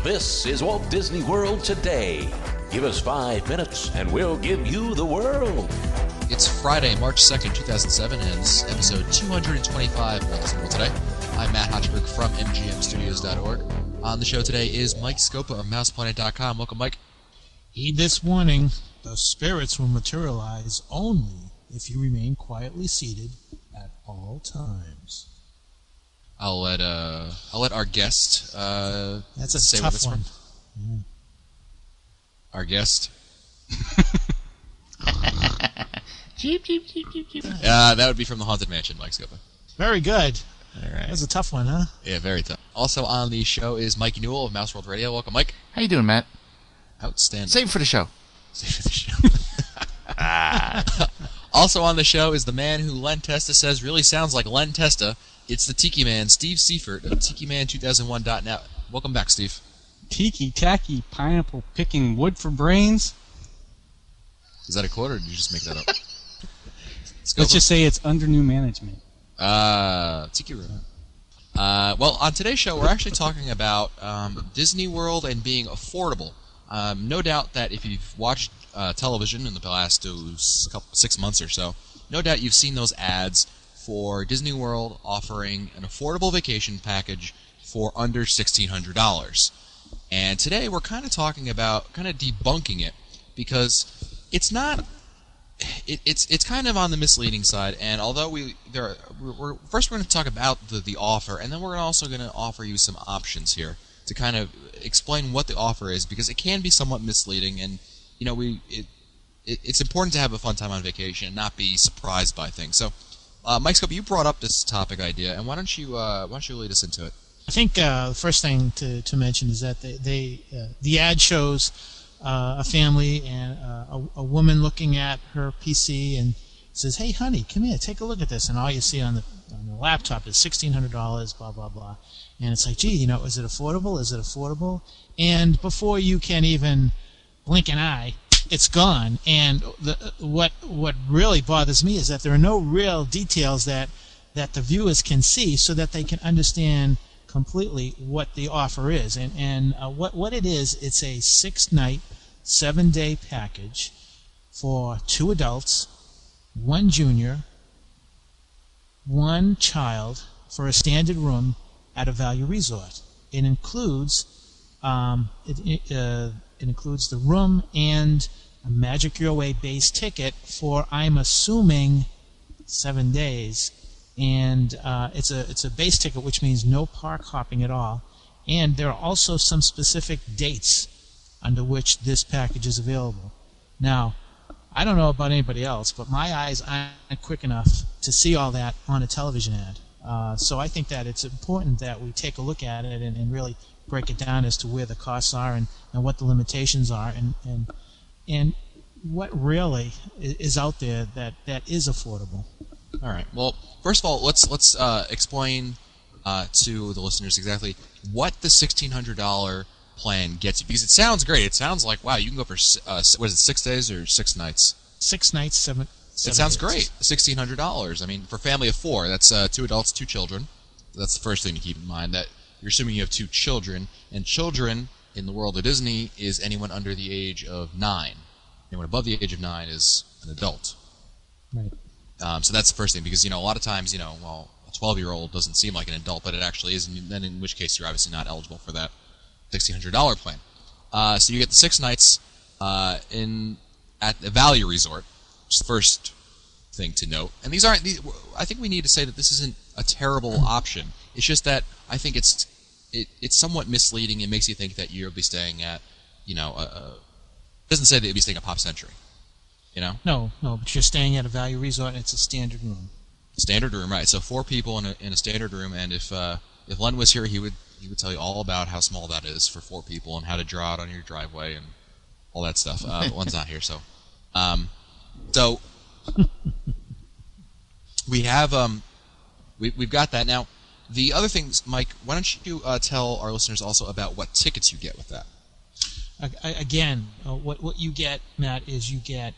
This is Walt Disney World Today. Give us 5 minutes and we'll give you the world. It's Friday, March 2nd, 2007, and this is episode 225 of Walt Disney World Today. I'm Matt Hochberg from MGMstudios.org. On the show today is Mike Scopa of MousePlanet.com. Welcome, Mike. Heed this warning. The spirits will materialize only if you remain quietly seated at all times. I'll let our guest That's a say tough this one. Yeah. Our guest. Jeep, jeep, jeep, jeep, jeep. That would be from the Haunted Mansion, Mike Scopa. Very good. All right. That was a tough one, huh? Yeah, very tough. Also on the show is Mike Newell of Mouse World Radio. Welcome, Mike. How you doing, Matt? Outstanding. Save it for the show. Save for the show. Also on the show is the man who Len Testa says really sounds like Len Testa. It's the Tiki Man, Steve Seifert of TikiMan2001.net. Welcome back, Steve. Tiki tacky pineapple picking wood for brains. Is that a quote, or did you just make that up? Let's just say it's under new management. Tiki Room. Well, on today's show, we're actually talking about Disney World and being affordable. No doubt that if you've watched television in the last 6 months or so, no doubt you've seen those ads for Disney World offering an affordable vacation package for under $1,600. And today we're kind of talking about kind of debunking it, because it's not. It's kind of on the misleading side. And although we're going to talk about the offer, and then we're also going to offer you some options here to kind of explain what the offer is, because it can be somewhat misleading, and you know it's important to have a fun time on vacation and not be surprised by things. So, Mike Scope, you brought up this topic idea, and why don't you lead us into it? I think the first thing to mention is that the ad shows a family and a woman looking at her PC and says, "Hey, honey, come here, take a look at this." And all you see on the laptop is $1,600, blah blah blah. And it's like, gee, is it affordable? Is it affordable? And before you can even blink an eye, it's gone. And what really bothers me is that there are no real details that the viewers can see, so that they can understand completely what the offer is. And what it is, it's a 6-night, 7-day package for 2 adults, 1 junior, 1 child, for a standard room at a value resort. It includes it includes the room and a Magic Your Way base ticket for, I'm assuming, 7 days. And it's a base ticket, which means no park hopping at all. And there are also some specific dates under which this package is available. Now, I don't know about anybody else, but my eyes aren't quick enough to see all that on a television ad. So I think that it's important that we take a look at it and really break it down as to where the costs are and what the limitations are and what really is out there that is affordable. All right. Well, first of all, let's explain to the listeners exactly what the $1,600 plan gets you, because it sounds great. It sounds like, wow, you can go for 6 days or 6 nights? 6 nights, 7 It sounds days. great. $1,600. I mean, for a family of 4, that's 2 adults, 2 children. That's the first thing to keep in mind, that you're assuming you have 2 children, and children in the world of Disney is anyone under the age of 9. Anyone above the age of 9 is an adult. Right. So that's the first thing, because a lot of times, a 12-year-old doesn't seem like an adult, but it actually is, and then in which case you're obviously not eligible for that $1,600 plan. So you get the 6 nights at the Value Resort, which is the first thing to note. And I think we need to say that this isn't a terrible option. It's just that I think it's somewhat misleading. It makes you think that you'll be staying at, it doesn't say that you'll be staying at Pop Century. No, but you're staying at a value resort, and it's a standard room. Standard room, right? So 4 people in a standard room, and if Len was here, he would tell you all about how small that is for 4 people and how to draw it on your driveway and all that stuff. But Len's not here, so we have we've got that now. The other things, Mike, why don't you tell our listeners also about what tickets you get with that? Again, what you get, Matt, is you get.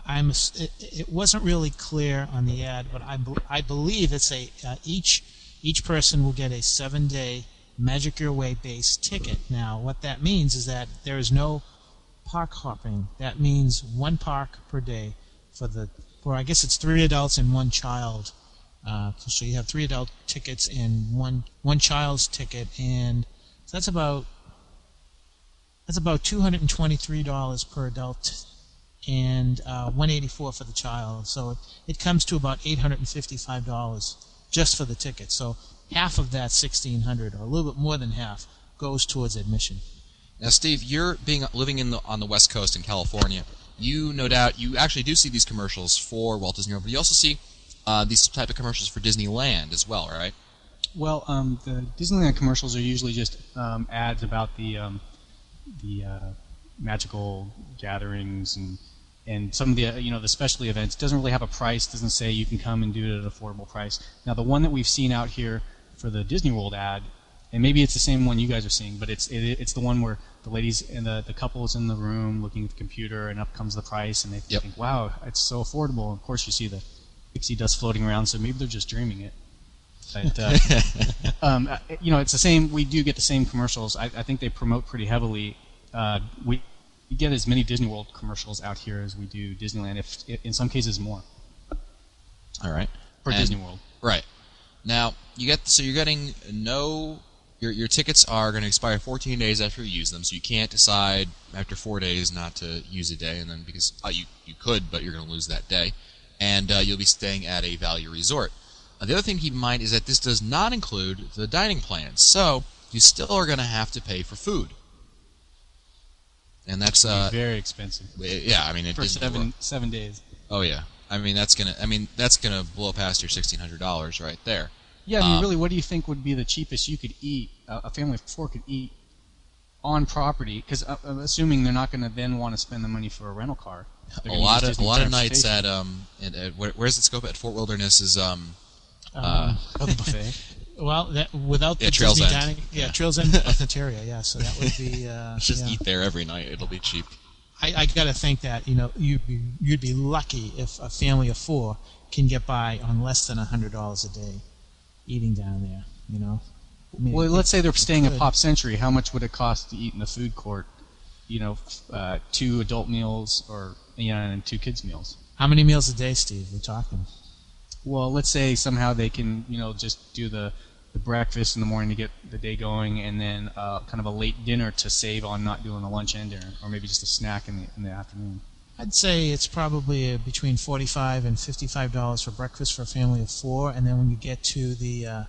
It wasn't really clear on the ad, but I believe it's each person will get a 7-day Magic Your Way base ticket. Now, what that means is that there is no park hopping. That means one park per day for I guess it's 3 adults and 1 child. So you have 3 adult tickets and one child's ticket, and so that's about $223 per adult and $184 for the child. So it comes to about $855 just for the ticket. So half of that $1,600, or a little bit more than half, goes towards admission. Now, Steve, you're living on the West Coast in California. You, no doubt, you actually do see these commercials for Walt Disney World, but you also see these type of commercials for Disneyland as well, right? Well, the Disneyland commercials are usually just ads about the magical gatherings and some of the the specialty events. It doesn't really have a price. Doesn't say you can come and do it at an affordable price. Now, the one that we've seen out here for the Disney World ad, and maybe it's the same one you guys are seeing, but it's the one where the ladies and the couple is in the room looking at the computer, and up comes the price, and they think, wow, it's so affordable. And of course, you see the pixie dust floating around, so maybe they're just dreaming it. But, it's the same. We do get the same commercials. I think they promote pretty heavily. We get as many Disney World commercials out here as we do Disneyland, if in some cases more. All right. For Disney World. Right. Now, you're getting your tickets are going to expire 14 days after you use them, so you can't decide after 4 days not to use a day, and then because you could, but you're going to lose that day, and you'll be staying at a value resort. The other thing to keep in mind is that this does not include the dining plans, so you still are going to have to pay for food. And that's very expensive. Yeah, I mean, for 7 days. Oh yeah, that's gonna blow past your $1,600 right there. Yeah, I mean, really, what do you think would be the cheapest you could eat? A family of 4 could eat on property, because I'm assuming they're not going to then want to spend the money for a rental car. A lot of nights at where's it scope at Fort Wilderness is a buffet. Well, without the Trails Disney End. dining, Trails End cafeteria, so that would be. Just eat there every night; it'll be cheap. I got to think that you'd be lucky if a family of 4 can get by on less than $100 a day eating down there. I mean, well, let's say they're staying at Pop Century. How much would it cost to eat in the food court? 2 adult meals and 2 kids meals. How many meals a day, Steve? We're talking. Well, let's say somehow they can, just do the breakfast in the morning to get the day going, and then kind of a late dinner to save on not doing a lunch and dinner, or maybe just a snack in the afternoon. I'd say it's probably between $45 and $55 for breakfast for a family of 4, and then when you get to the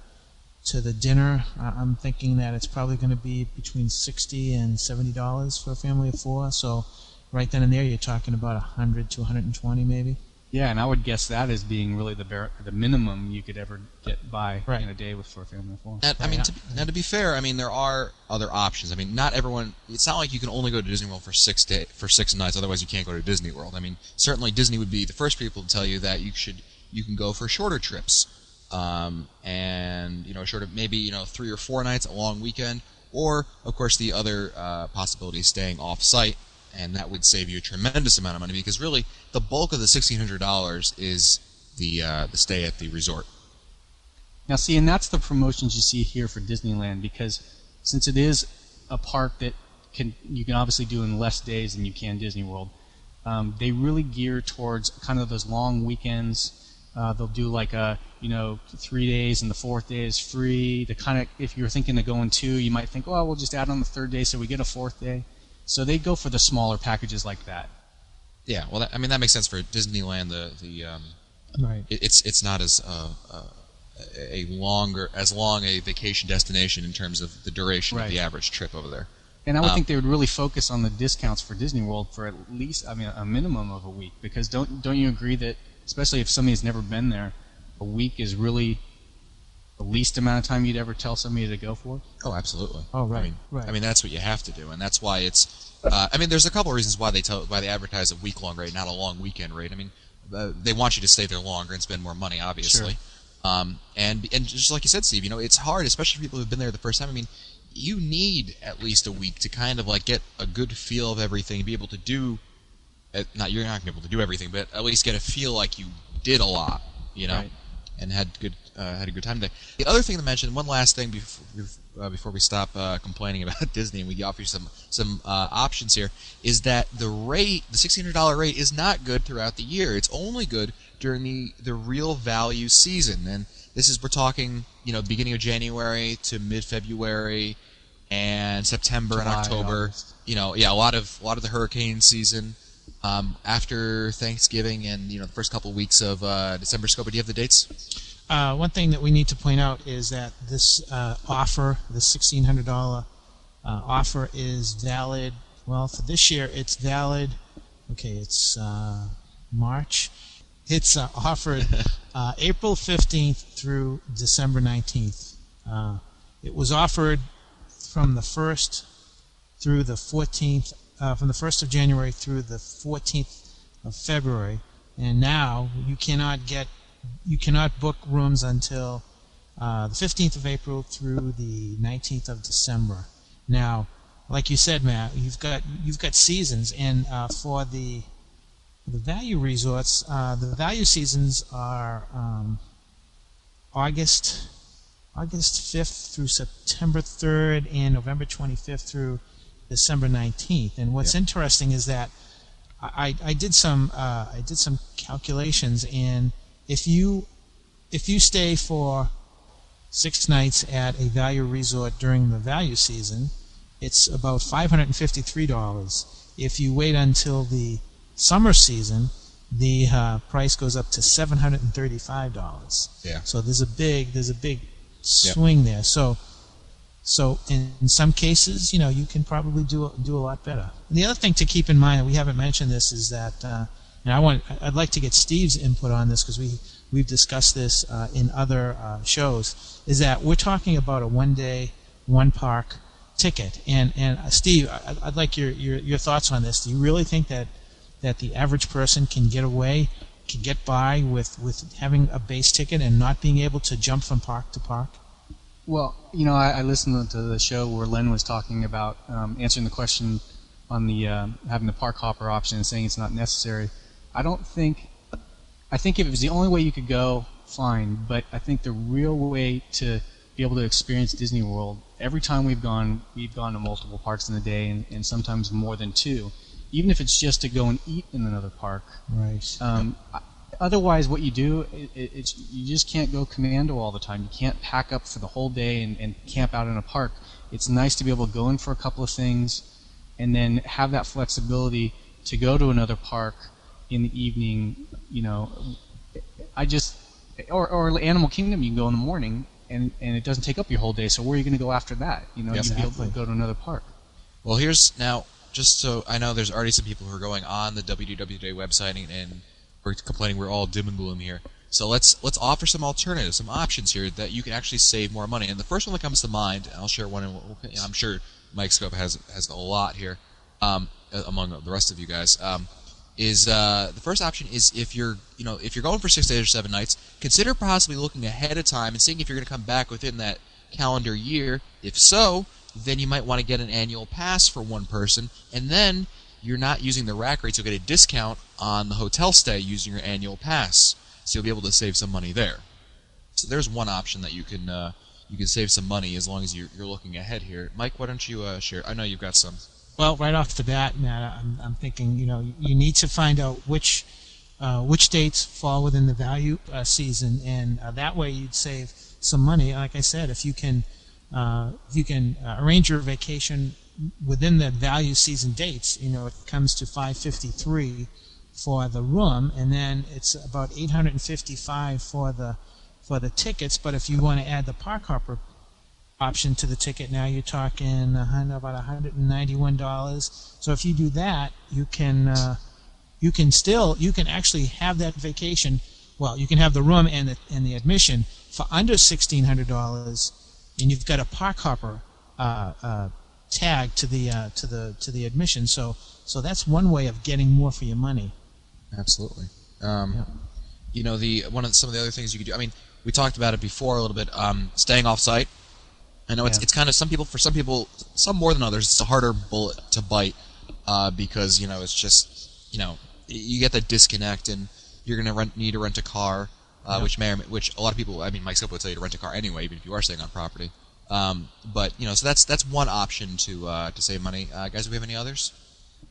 dinner, I'm thinking that it's probably going to be between $60 and $70 for a family of 4. So right then and there, you're talking about $100 to $120 maybe. Yeah, and I would guess that as being really the minimum you could ever get by right. in a day for a family of 4. Now, to be fair, there are other options. Not everyone. It's not like you can only go to Disney World for 6 nights. Otherwise, you can't go to Disney World. Certainly Disney would be the first people to tell you that you can go for shorter trips, and short of maybe 3 or 4 nights, a long weekend, or of course the other possibility is staying off site. And that would save you a tremendous amount of money, because really the bulk of the $1,600 is the stay at the resort. Now, see, and that's the promotions you see here for Disneyland, because since it is a park that you can obviously do in less days than you can Disney World, they really gear towards kind of those long weekends. They'll do like 3 days, and the 4th day is free. If you're thinking of going 2, you might think, we'll just add on the 3rd day so we get a 4th day. So they go for the smaller packages like that. Yeah, well, that makes sense for Disneyland. Right. It's not as long a vacation destination in terms of the duration of the average trip over there. And I would think they would really focus on the discounts for Disney World for at least a minimum of a week, because don't you agree that, especially if somebody's never been there, a week is really the least amount of time you'd ever tell somebody to go for? Oh, absolutely. Oh, right. Right. That's what you have to do, and that's why it's. There's a couple of reasons why they advertise a week-long rate, not a long weekend rate. They want you to stay there longer and spend more money, obviously. Sure. And just like you said, Steve, it's hard, especially for people who've been there the first time. You need at least a week to kind of get a good feel of everything, be able to do. You're not going to be able to do everything, but at least get a feel like you did a lot, Right. And had a good time there. The other thing to mention, one last thing before we stop complaining about Disney and we offer you some options here, is that the $1,600 rate is not good throughout the year. It's only good during the real value season, and we're talking beginning of January to mid-February and September July, and October. August. A lot of the hurricane season. After Thanksgiving and the first couple of weeks of December. Scopa, do you have the dates? One thing that we need to point out is that this offer, the $1,600 offer, is valid. Well, for this year, it's valid. Okay, it's March. It's offered April 15th through December 19th. It was offered from the 1st through the 14th. From the 1st of January through the 14th of February, and now you cannot book rooms until the 15th of April through the 19th of December. Now, like you said, Matt, you've got seasons, and for the value resorts, the value seasons are August 5th through September 3rd and November 25th through December 19th. And what's interesting is that I did some calculations, and if you stay for 6 nights at a value resort during the value season, it's about $553. If you wait until the summer season, the price goes up to $735. Yeah. So there's a big swing there. So in some cases, you can probably do a lot better. And the other thing to keep in mind, and we haven't mentioned this, is that, and I'd like to get Steve's input on this because we've discussed this in other shows, is that we're talking about a 1-day, 1-park ticket. And Steve, I'd like your thoughts on this. Do you really think that the average person can get by with having a base ticket and not being able to jump from park to park? Well, I listened to the show where Len was talking about answering the question on the having the park hopper option and saying it's not necessary. I think if it was the only way you could go, fine. But I think the real way to be able to experience Disney World, every time we've gone to multiple parks in a day, and sometimes more than 2, even if it's just to go and eat in another park. Right. Otherwise, what you do, you just can't go commando all the time. You can't pack up for the whole day and camp out in a park. It's nice to be able to go in for a couple of things and then have that flexibility to go to another park in the evening. Or Animal Kingdom, you can go in the morning and it doesn't take up your whole day. So where are you going to go after that? You'd be able to go to another park. Well, here's now, just so I know, there's already some people who are going on the WDW website and we're complaining we're all dim and gloom here. So let's offer some alternatives, some options here that you can actually save more money. And the first one that comes to mind, and I'll share one, and I'm sure Mike Scopa has a lot here among the rest of you guys. Is the first option is if you're going for 6 days or 7 nights, consider possibly looking ahead of time and seeing if you're going to come back within that calendar year. If so, then you might want to get an annual pass for one person, and then you're not using the rack rates, you'll get a discount on the hotel stay using your annual pass. So you'll be able to save some money there. So there's one option that you can save some money as long as you're looking ahead here. Mike, why don't you share? I know you've got some. Well, right off the bat, Matt, I'm thinking you need to find out which dates fall within the value season, and that way you'd save some money. Like I said, if you can arrange your vacation within the value season dates, it comes to $553 for the room, and then it's about $855 for the tickets. But if you want to add the park hopper option to the ticket, now you're talking about $191. So if you do that, you can actually have that vacation. Well, you can have the room and the admission for under $1,600, and you've got a park hopper tag to the admission. So that's one way of getting more for your money. Absolutely. Some of the other things you could do. I mean, we talked about it before a little bit. Staying off site. I know it's kind of for some people, some more than others, it's a harder bullet to bite because it's just you get that disconnect and you're going to need to rent a car, which a lot of people. I mean, Mike Scopa would tell you to rent a car anyway, even if you are staying on property. But so that's one option to save money. Guys, do we have any others?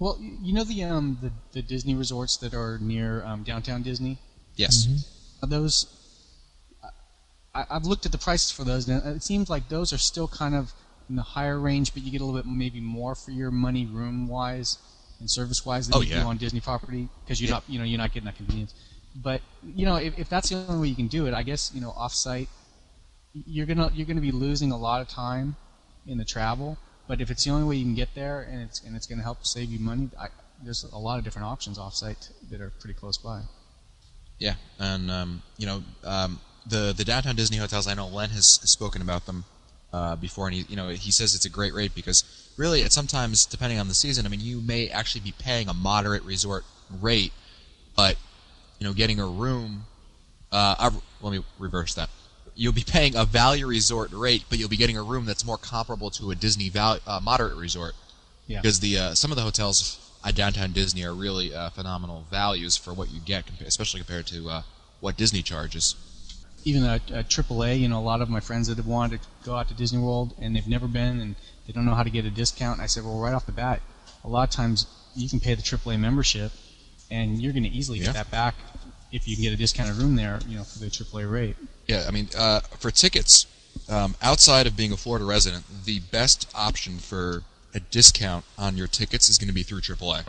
Well, the Disney resorts that are near downtown Disney. Yes. Those, I've looked at the prices for those, and it seems like those are still kind of in the higher range, but you get a little bit maybe more for your money, room wise and service wise than you do on Disney property, because you're not getting that convenience. But if that's the only way you can do it, I guess off-site, you're gonna be losing a lot of time in the travel. But if it's the only way you can get there, and it's going to help save you money, there's a lot of different options off-site that are pretty close by. Yeah, and the downtown Disney hotels, I know Len has spoken about them before, and he says it's a great rate because really, sometimes depending on the season, I mean, you may actually be paying a moderate resort rate, but getting a room. Let me reverse that. You'll be paying a value resort rate, but you'll be getting a room that's more comparable to a Disney moderate resort. Yeah. Because some of the hotels at downtown Disney are really phenomenal values for what you get, especially compared to what Disney charges. Even at AAA, a lot of my friends that have wanted to go out to Disney World and they've never been and they don't know how to get a discount. I said, well, right off the bat, a lot of times you can pay the AAA membership, and you're going to easily get that back if you can get a discounted room there, for the AAA rate. Yeah, I mean, for tickets, outside of being a Florida resident, the best option for a discount on your tickets is going to be through AAA.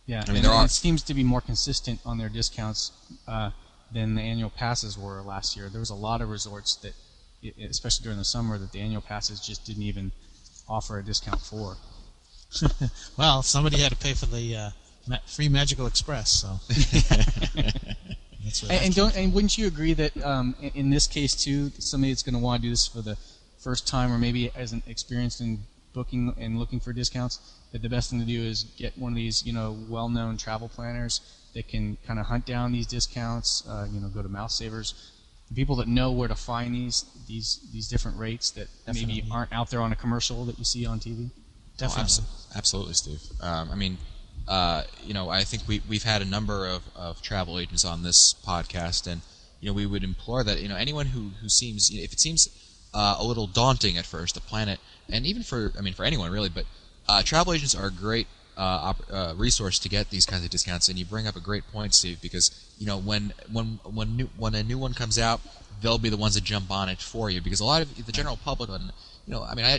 Yeah, I mean, it seems to be more consistent on their discounts than the annual passes were last year. There was a lot of resorts that, especially during the summer, that the annual passes just didn't even offer a discount for. Well, somebody had to pay for the free Magical Express, so. And wouldn't you agree that in this case too, somebody that's going to want to do this for the first time, or maybe isn't experienced in booking and looking for discounts, that the best thing to do is get one of these well-known travel planners that can kind of hunt down these discounts. Go to Mouse Savers, the people that know where to find these different rates that maybe aren't out there on a commercial that you see on TV. Definitely, absolutely, Steve. I mean. I think we've had a number of travel agents on this podcast, and we would implore that anyone who seems if it seems a little daunting at first to plan it, and even for anyone really, but travel agents are a great resource to get these kinds of discounts. And you bring up a great point, Steve, because when a new one comes out, they'll be the ones that jump on it for you, because a lot of the general public I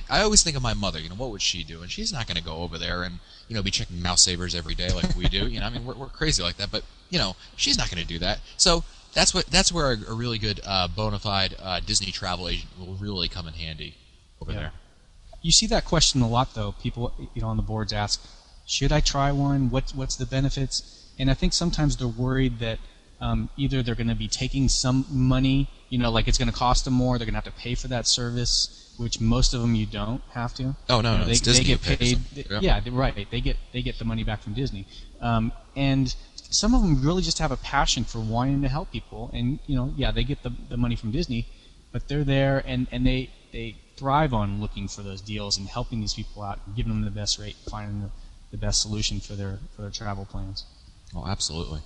always think of my mother. What would she do? And she's not going to go over there and be checking Mouse Savers every day like we do. We're crazy like that, but she's not going to do that. So that's where a really good bona fide Disney travel agent will really come in handy over there. You see that question a lot, though. People on the boards ask, should I try one? What's the benefits? And I think sometimes they're worried that either they're going to be taking some money, like it's going to cost them more. They're going to have to pay for that service, which most of them you don't have to. Oh no, they get paid. Right. They get the money back from Disney, and some of them really just have a passion for wanting to help people, and they get the money from Disney, but they're there and they thrive on looking for those deals and helping these people out, giving them the best rate, finding the best solution for their travel plans. Oh, absolutely.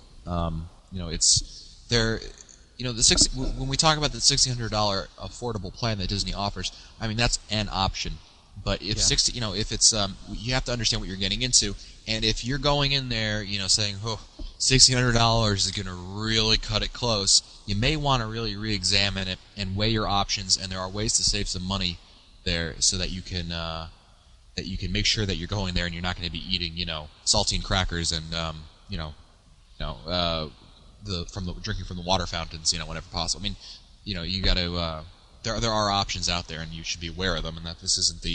It's there. When we talk about the $1,600 affordable plan that Disney offers, I mean that's an option. But if if it's you have to understand what you're getting into, and if you're going in there, saying, "Oh, $1,600 is going to really cut it close," you may want to really re-examine it and weigh your options. And there are ways to save some money there, so that you can make sure that you're going there and you're not going to be eating, saltine crackers and drinking from the water fountains, whenever possible. I mean, you got to. There are options out there, and you should be aware of them. And that this isn't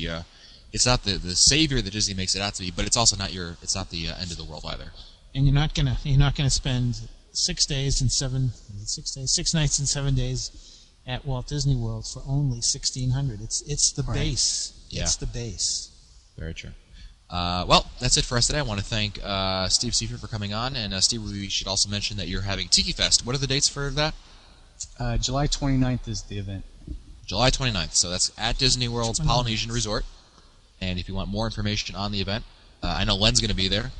it's not the savior that Disney makes it out to be, but it's also not the end of the world either. And you're not gonna spend 6 nights and 7 days at Walt Disney World for only $1,600. It's the base. Yeah. It's the base. Very true. Well, that's it for us today. I want to thank Steve Seifert for coming on, and Steve, we should also mention that you're having Tiki Fest. What are the dates for that? July 29th is the event. July 29th. So that's at Disney World's Polynesian Resort. And if you want more information on the event, I know Len's going to be there.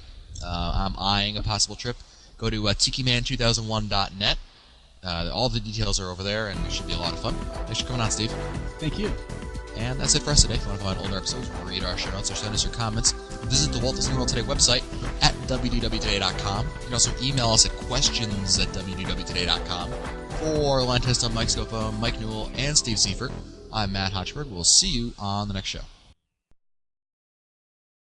I'm eyeing a possible trip. Go to tikiman2001.net. All the details are over there, and it should be a lot of fun. Thanks for coming on, Steve. Thank you. And that's it for us today. If you want to find older episodes, read our show notes, or send us your comments, visit the Walt Disney World Today website at wdwtoday.com. You can also email us at questions@wdwtoday.com. For Line Test on Mike Scofone, Mike Newell, and Steve Seifert, I'm Matt Hotchberg. We'll see you on the next show.